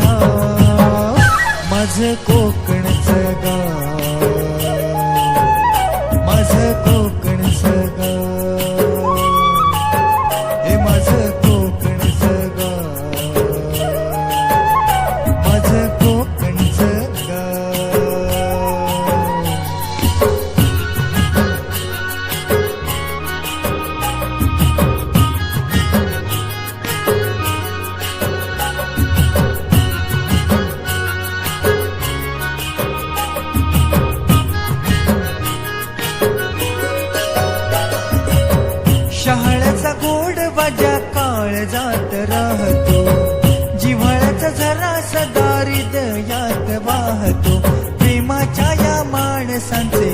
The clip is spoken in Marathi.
गाव माझं कोकणचं गाव, माझं कोकणचं गाव, हे माझं कोकणचं गाव, माझं कोकणचं गाव. शहाळ्याचा गोड वाजा काळजात राहतो, जिव्हाळ्याचा झरा सदा हृदयात वाहतो, प्रेमाच्या या माणसांचे